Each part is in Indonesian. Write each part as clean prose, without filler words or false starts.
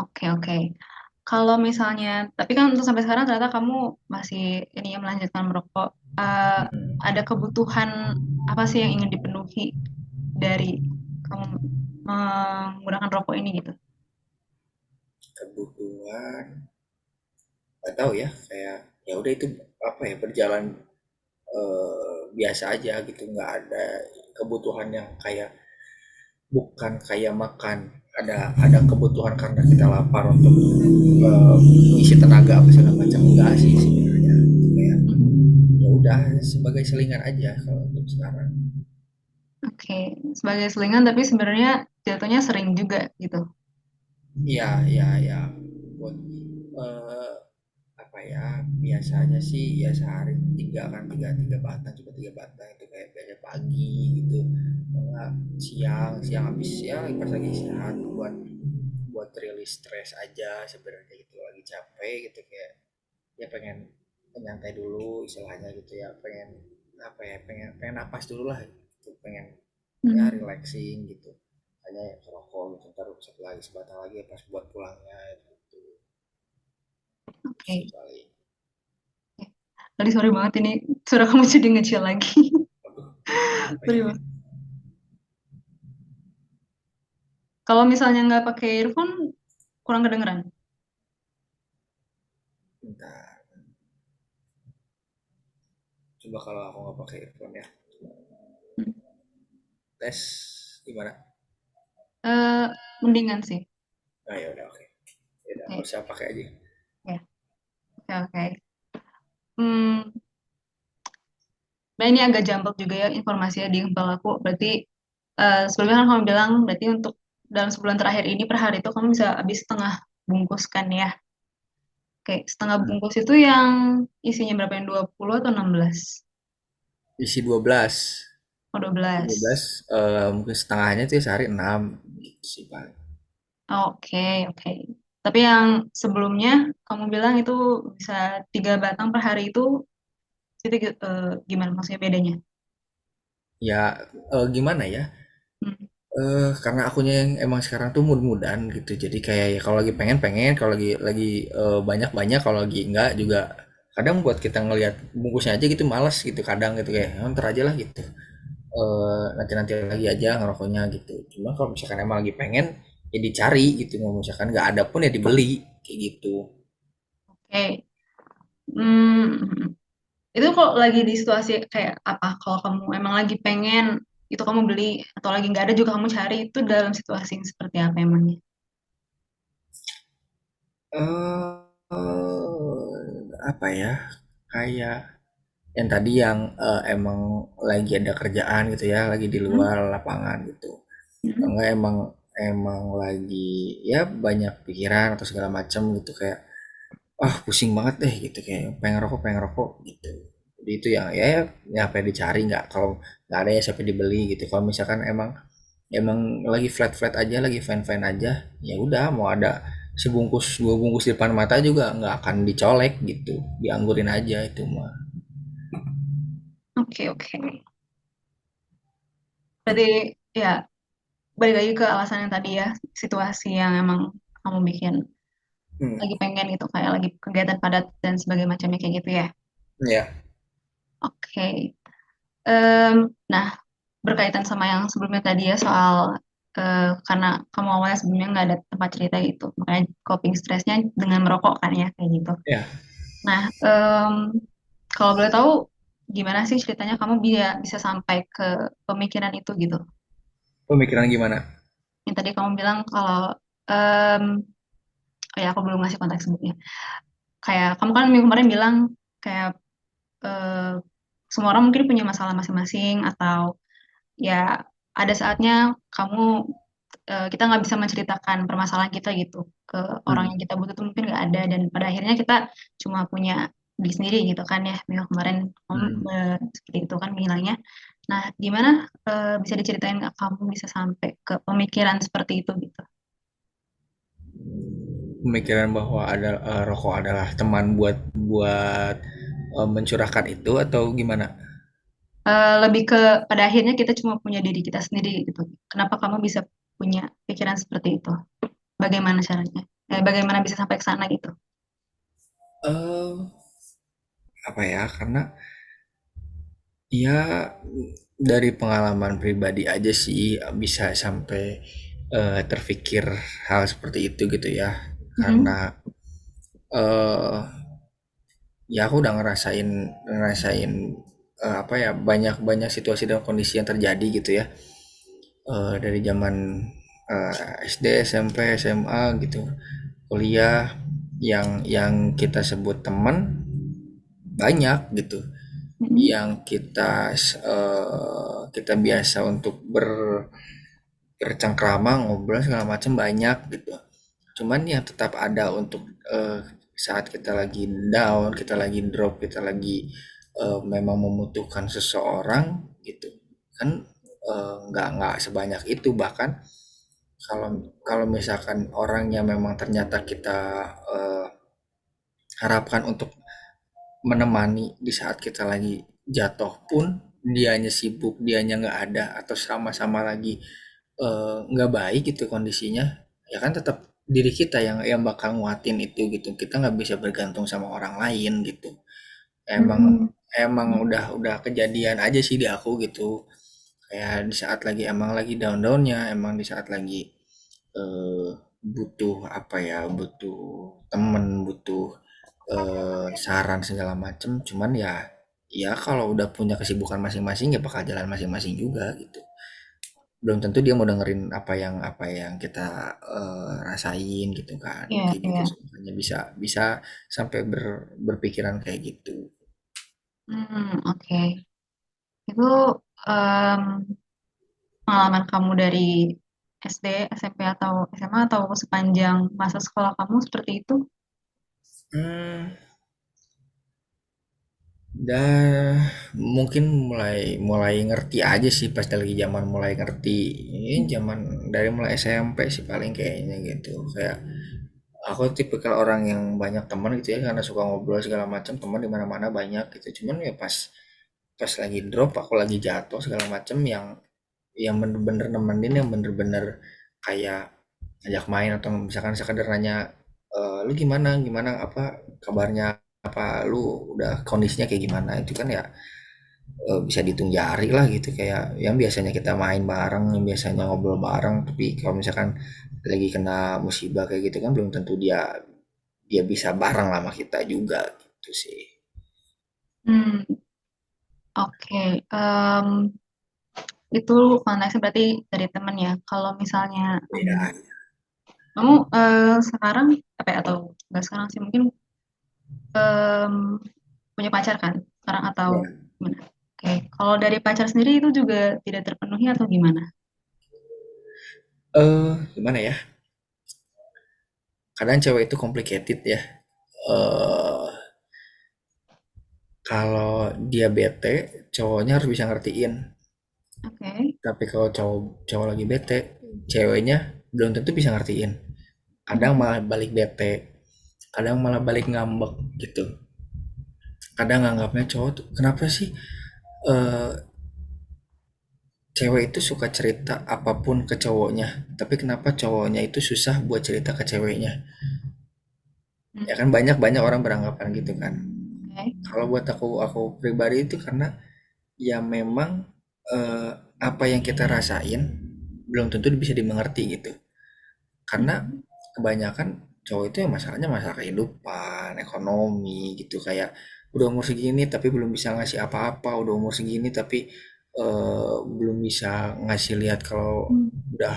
Oke, oke. Kalau misalnya, tapi kan untuk sampai sekarang ternyata kamu masih ini ya melanjutkan merokok. Eh, ada kebutuhan apa sih yang ingin dipenuhi dari kamu menggunakan rokok ini gitu? Kebutuhan nggak tahu ya, kayak ya udah itu apa ya, berjalan biasa aja gitu, nggak ada kebutuhan yang kayak, bukan kayak makan, ada kebutuhan karena kita lapar untuk mengisi tenaga apa segala macam, enggak sih sebenarnya. Kayak ya udah, sebagai selingan aja kalau untuk sekarang. Oke, sebagai selingan tapi sebenarnya jatuhnya sering juga gitu. Iya, iya, iya, buat eh, apa ya, biasanya sih ya sehari tiga kan, tiga tiga batang, cuma tiga batang itu kayak biasa pagi gitu. Enggak, siang siang habis ya, pas lagi istirahat, buat rilis stres aja sebenarnya gitu, lagi capek gitu, kayak ya pengen nyantai dulu istilahnya gitu ya, pengen apa ya, pengen pengen napas dulu lah gitu, pengen ya Hmm, relaxing gitu, hanya ya rokok gitu, ntar satu lagi sebatang lagi pas buat pulangnya gitu sih oke. paling. Tadi sorry banget ini suara kamu jadi ngecil lagi. Aduh, apa Sorry ya, banget. Kalau misalnya nggak pakai earphone, kurang kedengeran. bentar, coba kalau aku nggak pakai earphone ya, Hmm. tes gimana. Eh, mendingan sih. Ah ya udah, oke, ya udah nggak Oke, usah pakai aja. ya, oke, oke. Hmm, nah ini agak jambak juga ya informasinya di kepala aku. Berarti sebelumnya kan kamu bilang berarti untuk dalam sebulan terakhir ini per hari itu kamu bisa habis setengah bungkus kan ya? Oke, setengah Hmm. bungkus itu yang isinya berapa, yang 20 atau 16? Isi 12. Oh, 12, 12. mungkin setengahnya tuh sehari 6 gitu sih paling. Oke, oke. Tapi yang sebelumnya kamu bilang itu bisa 3 batang per hari itu gimana maksudnya bedanya? Ya gimana ya, Hmm. karena akunya yang emang sekarang tuh mood-moodan gitu, jadi kayak ya kalau lagi pengen pengen, kalau lagi banyak banyak, kalau lagi enggak juga kadang buat kita ngelihat bungkusnya aja gitu malas gitu, kadang gitu kayak "Ah, ntar aja lah gitu, nanti nanti lagi aja ngerokoknya gitu." Cuma kalau misalkan emang lagi pengen ya dicari gitu, mau misalkan nggak ada pun ya dibeli kayak gitu. Oke. Hmm. Itu kok lagi di situasi kayak apa? Kalau kamu emang lagi pengen itu kamu beli, atau lagi nggak ada juga kamu cari, itu dalam situasi yang seperti apa emangnya? Apa ya, kayak yang tadi yang emang lagi ada kerjaan gitu ya, lagi di Hmm? luar lapangan gitu. Atau Hmm? enggak emang emang lagi ya banyak pikiran atau segala macam gitu, kayak ah pusing banget deh gitu, kayak pengen rokok gitu. Jadi itu yang ya apa yang dicari, nggak, kalau nggak ada ya sampai dibeli gitu. Kalau misalkan emang emang lagi flat flat aja, lagi fine fine aja, ya udah mau ada sebungkus dua bungkus di depan mata juga nggak akan dicolek gitu, dianggurin aja itu mah. Oke, oke. Berarti ya balik lagi ke alasan yang tadi ya, situasi yang emang kamu bikin Hmm. lagi pengen gitu, kayak lagi kegiatan padat dan sebagainya macamnya kayak gitu ya. Ya. Oke. Nah, berkaitan sama yang sebelumnya tadi ya soal karena kamu awalnya sebelumnya nggak ada tempat cerita gitu, makanya coping stresnya dengan merokok kan ya kayak gitu. Ya, Nah, kalau boleh tahu gimana sih ceritanya kamu bisa sampai ke pemikiran itu gitu? pemikiran gimana? Yang tadi kamu bilang kalau em, kayak aku belum ngasih konteks sebelumnya. Kayak kamu kan minggu kemarin bilang kayak eh, semua orang mungkin punya masalah masing-masing, atau ya ada saatnya kamu kita nggak bisa menceritakan permasalahan kita gitu ke orang Hmm. yang kita butuh, tuh mungkin nggak ada, dan pada akhirnya kita cuma punya diri sendiri gitu kan ya, minggu kemarin kamu Hmm. seperti itu kan bilangnya. Nah, gimana bisa diceritain nggak kamu bisa sampai ke pemikiran seperti itu gitu? Pemikiran bahwa ada rokok adalah teman buat buat mencurahkan itu atau gimana? Lebih ke pada akhirnya kita cuma punya diri kita sendiri gitu. Kenapa kamu bisa punya pikiran seperti itu? Bagaimana caranya? Bagaimana bisa sampai ke sana gitu? eh apa ya, karena ya dari pengalaman pribadi aja sih bisa sampai terfikir hal seperti itu gitu ya. Mhm. Karena eh ya aku udah ngerasain ngerasain apa ya, banyak banyak situasi dan kondisi yang terjadi gitu ya. Dari zaman SD, SMP, SMA gitu, kuliah, yang kita sebut teman banyak gitu, Mhm. yang kita biasa untuk bercengkrama, ngobrol segala macam banyak gitu. Cuman yang tetap ada untuk saat kita lagi down, kita lagi drop, kita lagi memang membutuhkan seseorang gitu kan. Nggak sebanyak itu. Bahkan kalau kalau misalkan orangnya memang ternyata kita eh, harapkan untuk menemani di saat kita lagi jatuh pun, dianya sibuk, dianya nggak ada, atau sama-sama lagi nggak baik gitu kondisinya, ya kan tetap diri kita yang bakal nguatin itu gitu. Kita nggak bisa bergantung sama orang lain gitu. Emang Mhm. emang udah kejadian aja sih di aku gitu. Kayak di saat lagi emang lagi down-downnya, emang di saat lagi eh, butuh apa ya, butuh temen, butuh saran segala macem. Cuman ya, ya kalau udah punya kesibukan masing-masing ya bakal jalan masing-masing juga gitu. Belum tentu dia mau dengerin apa yang kita rasain gitu kan, Iya, kayak gitu iya. sih. Makanya bisa bisa sampai berpikiran kayak gitu. Oke. Itu em, pengalaman kamu dari SD, SMP, atau SMA, atau sepanjang masa sekolah kamu seperti itu? Hmm, dah mungkin mulai mulai ngerti aja sih pas lagi zaman mulai ngerti. Ini zaman dari mulai SMP sih paling kayaknya gitu. Kayak aku tipikal orang yang banyak teman gitu ya, karena suka ngobrol segala macam, teman di mana-mana banyak gitu. Cuman ya pas pas lagi drop, aku lagi jatuh segala macam, yang bener-bener nemenin, yang bener-bener kayak ajak main, atau misalkan sekadar nanya lu gimana gimana, apa kabarnya, apa lu udah kondisinya kayak gimana, itu kan ya bisa dihitung jari lah gitu. Kayak yang biasanya kita main bareng, yang biasanya ngobrol bareng, tapi kalau misalkan lagi kena musibah kayak gitu kan belum tentu dia dia bisa bareng sama kita juga gitu sih. Hmm, oke. Itu konteksnya berarti dari temen ya. Kalau misalnya Beda. kamu sekarang apa ya, atau nggak sekarang sih, mungkin em, punya pacar kan sekarang atau Ya. gimana? Oke, kalau dari pacar sendiri itu juga tidak terpenuhi atau gimana? Gimana ya, kadang cewek itu complicated ya. eh Kalau dia bete, cowoknya harus bisa ngertiin. Oke. Tapi kalau cowok cowok lagi bete, ceweknya belum tentu bisa ngertiin. Kadang Mhm. malah balik bete, kadang malah balik ngambek gitu. Kadang nganggapnya cowok tuh kenapa sih eh cewek itu suka cerita apapun ke cowoknya, tapi kenapa cowoknya itu susah buat cerita ke ceweknya? Ya Hmm, kan banyak banyak orang beranggapan gitu kan. oke. Kalau buat aku pribadi itu karena ya memang eh, apa yang kita rasain belum tentu bisa dimengerti gitu. Karena Mhm. kebanyakan cowok itu ya masalahnya masalah kehidupan, ekonomi gitu. Kayak udah umur segini tapi belum bisa ngasih apa-apa, udah umur segini tapi belum bisa ngasih lihat kalau Hmm. udah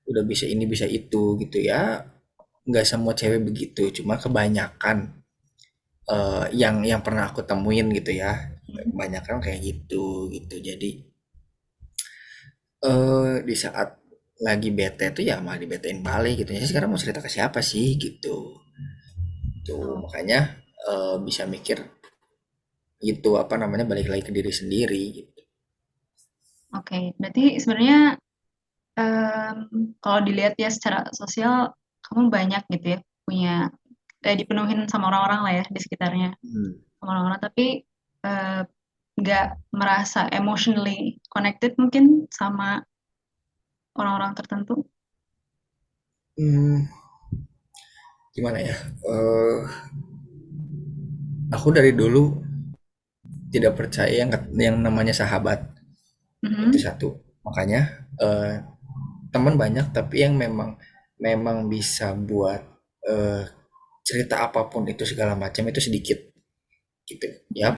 udah bisa ini bisa itu gitu ya. Nggak semua cewek begitu, cuma kebanyakan yang pernah aku temuin gitu ya, kebanyakan kayak gitu gitu. Jadi di saat lagi bete tuh ya malah dibetein balik gitu ya. Sekarang mau cerita ke siapa sih gitu. Tuh Oh, makanya bisa mikir gitu, apa namanya, balik lagi ke diri sendiri gitu. oke. Berarti sebenarnya kalau dilihat ya secara sosial, kamu banyak gitu ya punya dipenuhin sama orang-orang lah ya di sekitarnya, Hmm. sama orang-orang, tapi eh, nggak merasa emotionally connected mungkin sama orang-orang tertentu. Hmm, gimana ya? Eh, aku dari dulu tidak percaya yang namanya sahabat. Itu Mhm. satu. Makanya teman banyak tapi yang memang memang bisa buat cerita apapun itu segala macam itu sedikit gitu. Ya